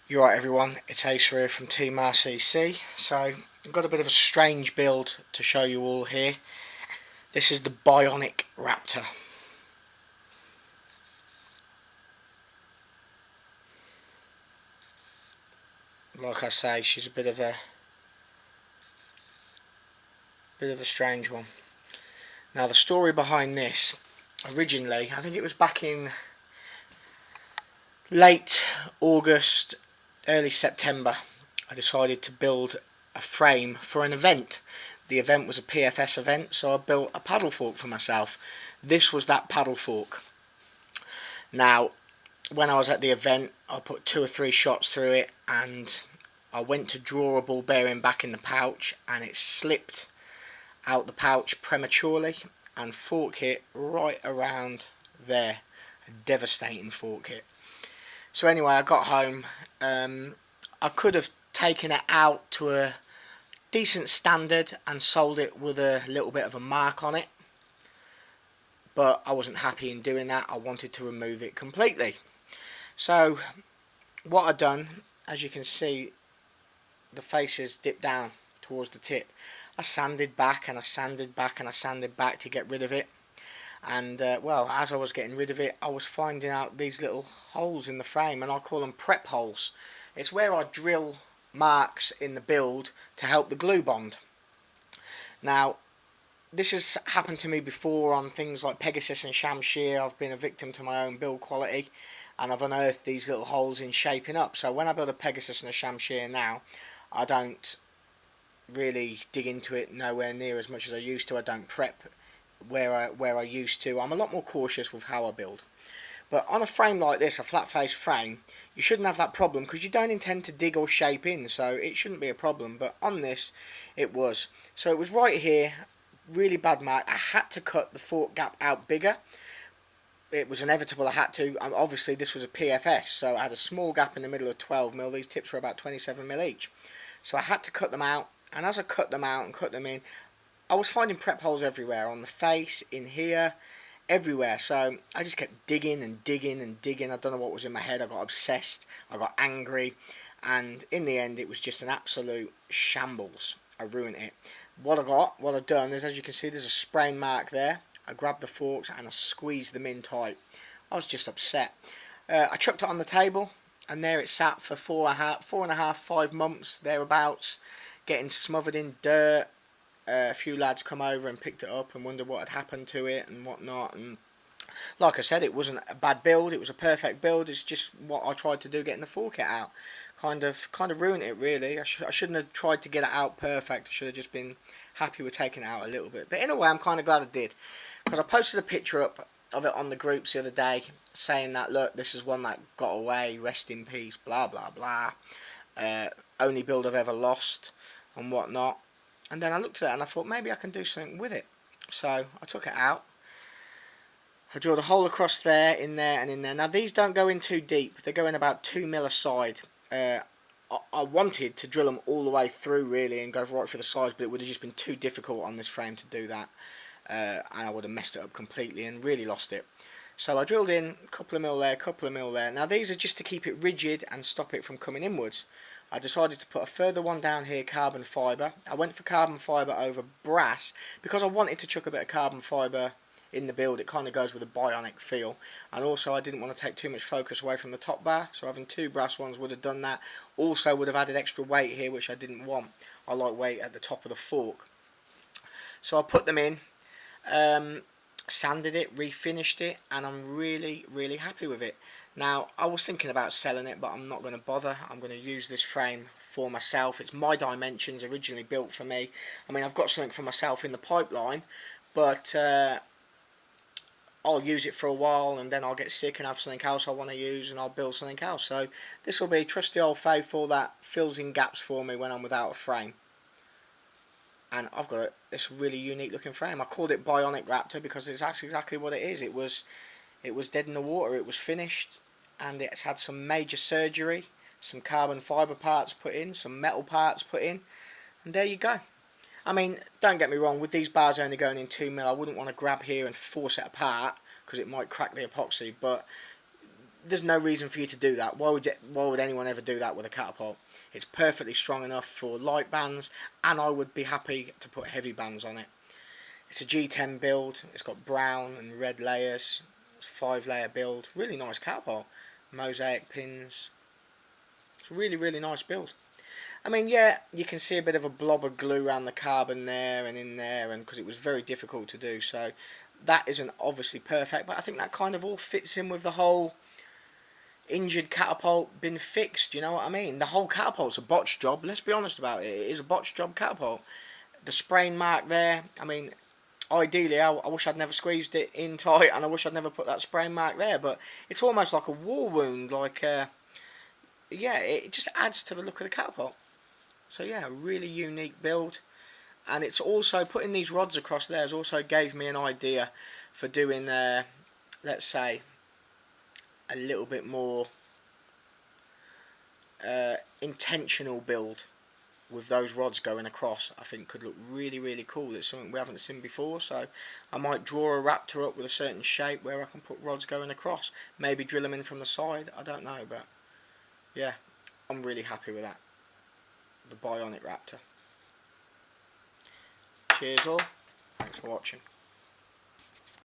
You're right everyone, it's Ace here from Team RCC. So I've got a bit of a strange build to show you all here. This is the bionic raptor. Like I say, she's a bit of a strange one. Now the story behind this, originally, I think it was back in late August, early September, I decided to build a frame for an event. The event was a PFS event, so I built a paddle fork for myself. This was that paddle fork. Now, when I was at the event, I put 2 or 3 shots through it, and I went to draw a ball bearing back in the pouch, and it slipped out the pouch prematurely and fork hit right around there. A devastating fork hit. So anyway, I got home. I could have taken it out to a decent standard and sold it with a little bit of a mark on it, but I wasn't happy in doing that. I wanted to remove it completely. So what I've done, as you can see, the faces dip down towards the tip. I sanded back and I sanded back and I sanded back to get rid of it. And well, as I was getting rid of it, I was finding out these little holes in the frame, and I call them prep holes. It's where I drill marks in the build to help the glue bond. Now, this has happened to me before on things like Pegasus and Shamshir. I've been a victim to my own build quality, and I've unearthed these little holes in shaping up. So when I build a Pegasus and a Shamshir now, I don't really dig into it nowhere near as much as I used to. I don't prep where I used to. I'm a lot more cautious with how I build. But on a frame like this, a flat face frame, you shouldn't have that problem because you don't intend to dig or shape in, so it shouldn't be a problem. But on this, it was. So it was right here, really bad mark. I had to cut the fork gap out bigger. It was inevitable I had to. Obviously this was a PFS, so I had a small gap in the middle of 12mm. These tips were about 27mm each. So I had to cut them out, and as I cut them out and cut them in, I was finding prep holes everywhere, on the face, in here, everywhere. So I just kept digging and digging and digging. I don't know what was in my head. I got obsessed. I got angry. And in the end, it was just an absolute shambles. I ruined it. What I've done is, as you can see, there's a sprain mark there. I grabbed the forks and I squeezed them in tight. I was just upset. I chucked it on the table, and there it sat for 4.5, 5 months, thereabouts, getting smothered in dirt. A few lads come over and picked it up and wondered what had happened to it and whatnot. And like I said, it wasn't a bad build. It was a perfect build. It's just what I tried to do, getting the fork out. Kind of ruined it, really. I shouldn't have tried to get it out perfect. I should have just been happy with taking it out a little bit. But in a way, I'm kind of glad I did, because I posted a picture up of it on the groups the other day, saying that, look, this is one that got away. Rest in peace. Blah blah blah. Only build I've ever lost and whatnot. And then I looked at it and I thought maybe I can do something with it. So I took it out. I drilled a hole across there, in there and in there. Now these don't go in too deep. They go in about 2mm a side. I wanted to drill them all the way through really and go right for the sides, but it would have just been too difficult on this frame to do that. And I would have messed it up completely and really lost it. So I drilled in a couple of mil there, a couple of mil there. Now these are just to keep it rigid and stop it from coming inwards. I decided to put a further one down here, carbon fibre. I went for carbon fibre over brass because I wanted to chuck a bit of carbon fibre in the build. It kind of goes with a bionic feel. And also I didn't want to take too much focus away from the top bar, so having 2 brass ones would have done that. Also would have added extra weight here, which I didn't want. I like weight at the top of the fork. So I put them in, sanded it, refinished it, and I'm really happy with it. Now I was thinking about selling it, but I'm not going to bother. I'm going to use this frame for myself. It's my dimensions, originally built for me. I mean, I've got something for myself in the pipeline, but I'll use it for a while and then I'll get sick and have something else I want to use and I'll build something else. So this will be trusty old faithful that fills in gaps for me when I'm without a frame. And I've got this really unique looking frame. I called it Bionic Raptor because it's actually exactly what it is. It was dead in the water. It was finished, and it's had some major surgery, some carbon fibre parts put in, some metal parts put in, and there you go. I mean, don't get me wrong, with these bars only going in 2mm, I wouldn't want to grab here and force it apart because it might crack the epoxy, but there's no reason for you to do that. Why would anyone ever do that with a catapult? It's perfectly strong enough for light bands, and I would be happy to put heavy bands on it. It's a G10 build. It's got brown and red layers. It's a 5-layer build. Really nice catapult. Mosaic pins. It's a really, really nice build. I mean, yeah, you can see a bit of a blob of glue around the carbon there and in there, and because it was very difficult to do, so that isn't obviously perfect, but I think that kind of all fits in with the whole injured catapult been fixed, you know what I mean? The whole catapult's a botched job, let's be honest about it. It is a botched job catapult. The sprain mark there, I mean, ideally I wish I'd never squeezed it in tight, and I wish I'd never put that sprain mark there, but it's almost like a war wound, like, yeah, it just adds to the look of the catapult. So yeah, really unique build. And it's also, putting these rods across there has also gave me an idea for doing, let's say, a little bit more intentional build with those rods going across. I think could look really, really cool. It's something we haven't seen before, so I might draw a raptor up with a certain shape where I can put rods going across. Maybe drill them in from the side, I don't know, but yeah, I'm really happy with that. The bionic raptor. Cheers all, thanks for watching.